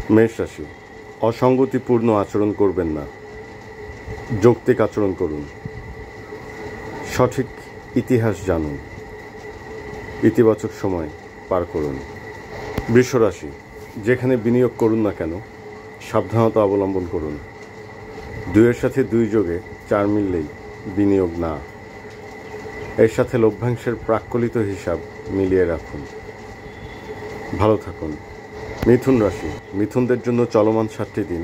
মেষ রাশি, অসঙ্গতিপূর্ণ আচরণ করবেন না, যৌক্তিক আচরণ করুন, সঠিক ইতিহাস জানুন, ইতিবাচক সময় পার করুন। বৃষ রাশি, যেখানে বিনিয়োগ করুন না কেন সাবধানতা অবলম্বন করুন। 2-এর সাথে 2 যোগে 4 মিললেই বিনিয়োগ না। এর সাথে লভ্যাংশের প্রাক্কলিত হিসাব মিলিয়ে রাখুন। ভালো থাকুন। মিথুন রাশি, মিথুনদের জন্য চলমান 7টি দিন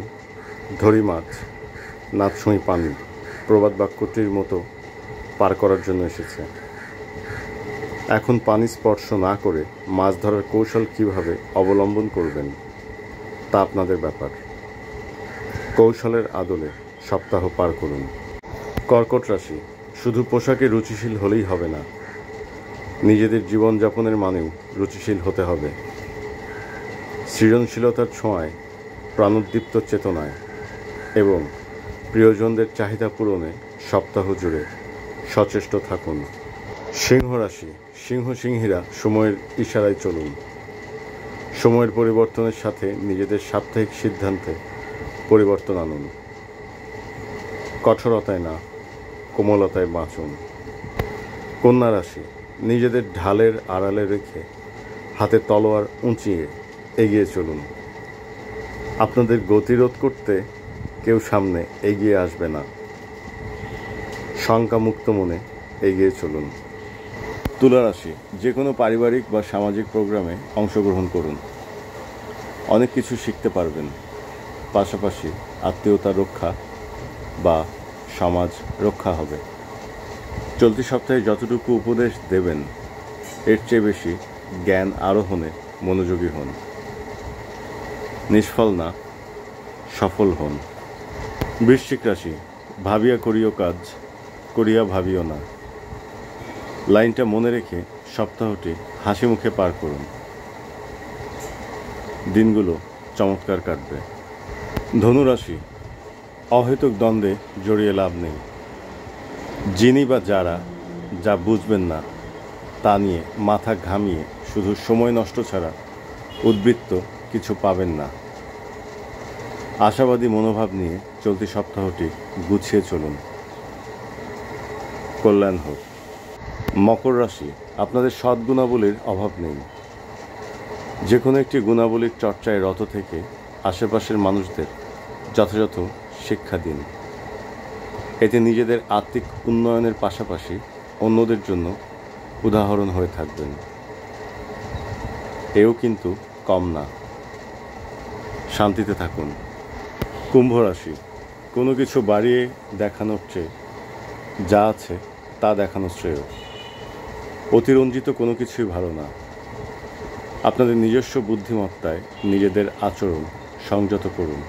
ধরি মাছ নাথছুঁই পানি প্রবাদ বাক্যটির মতো পার করার জন্য এসেছে। এখন পানি স্পর্শ না করে মাছ ধরার কৌশল কিভাবে অবলম্বন করবেন তা আপনাদের ব্যাপার। কৌশলের আদলে সপ্তাহ পার করুন। কর্কট রাশি, শুধু পোশাকে রুচিশীল হলেই হবে না, নিজেদের জীবনযাপনের মানেও রুচিশীল হতে হবে। সৃজনশীলতার ছোঁয়ায়, প্রাণোদ্দীপ্ত চেতনায় এবং প্রিয়জনদের চাহিদা পূরণে সপ্তাহ জুড়ে সচেষ্ট থাকুন। সিংহ রাশি, সিংহীরা সময়ের ইশারায় চলুন। সময়ের পরিবর্তনের সাথে নিজেদের সাপ্তাহিক সিদ্ধান্তে পরিবর্তন আনুন। কঠোরতায় না, কোমলতায় বাঁচুন। কন্যা রাশি, নিজেদের ঢালের আড়ালে রেখে হাতে তলোয়ার উঁচিয়ে এগিয়ে চলুন। আপনাদের গতিরোধ করতে কেউ সামনে এগিয়ে আসবে না। শঙ্কামুক্ত মনে এগিয়ে চলুন। তুলা রাশি, যে কোনো পারিবারিক বা সামাজিক প্রোগ্রামে অংশগ্রহণ করুন। অনেক কিছু শিখতে পারবেন। পাশাপাশি আত্মীয়তা রক্ষা বা সমাজ রক্ষা হবে। চলতি সপ্তাহে যতটুকু উপদেশ দেবেন এর চেয়ে বেশি জ্ঞান আরোহণে মনোযোগী হন। নিষ্ফল না, সফল হন। বৃশ্চিক রাশি, ভাবিয়া করিও কাজ, করিয়া ভাবিও না। লাইনটা মনে রেখে সপ্তাহটি হাসি মুখে পার করুন। দিনগুলো চমৎকার কাটবে। ধনু রাশি, অহেতুক দ্বন্দ্বে জড়িয়ে লাভ নেই। যিনি বা যারা যা বুঝবেন না তা নিয়ে মাথা ঘামিয়ে শুধু সময় নষ্ট ছাড়া উদ্বৃত্ত কিছু পাবেন না। আশাবাদী মনোভাব নিয়ে চলতি সপ্তাহটি গুছিয়ে চলুন। কল্যাণ হোক। মকর রাশি, আপনাদের সৎ গুণাবলীর অভাব নেই। যে কোনো একটি গুণাবলীর চর্চায় রত থেকে আশেপাশের মানুষদের যথাযথ শিক্ষা দিন। এতে নিজেদের আত্মিক উন্নয়নের পাশাপাশি অন্যদের জন্য উদাহরণ হয়ে থাকবেন। এও কিন্তু কম না। শান্তিতে থাকুন। কুম্ভ রাশি, কোনো কিছু বাড়িয়ে দেখানোর চেয়ে যা আছে তা দেখানো শ্রেয়। অতিরঞ্জিত কোনো কিছুই ভালো না। আপনাদের নিজস্ব বুদ্ধিমত্তায় নিজেদের আচরণ সংযত করুন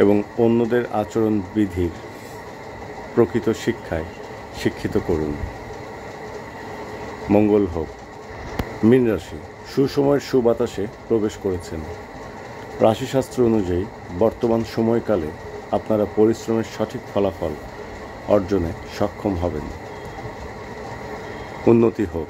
এবং অন্যদের আচরণ বিধির প্রকৃত শিক্ষায় শিক্ষিত করুন। মঙ্গল হোক। মীন রাশি, সুসময়ের সুবাতাসে প্রবেশ করেছেন। রাশিশাস্ত্র অনুযায়ী বর্তমান সময়কালে আপনারা পরিশ্রমের সঠিক ফলাফল অর্জনে সক্ষম হবেন। উন্নতি হোক।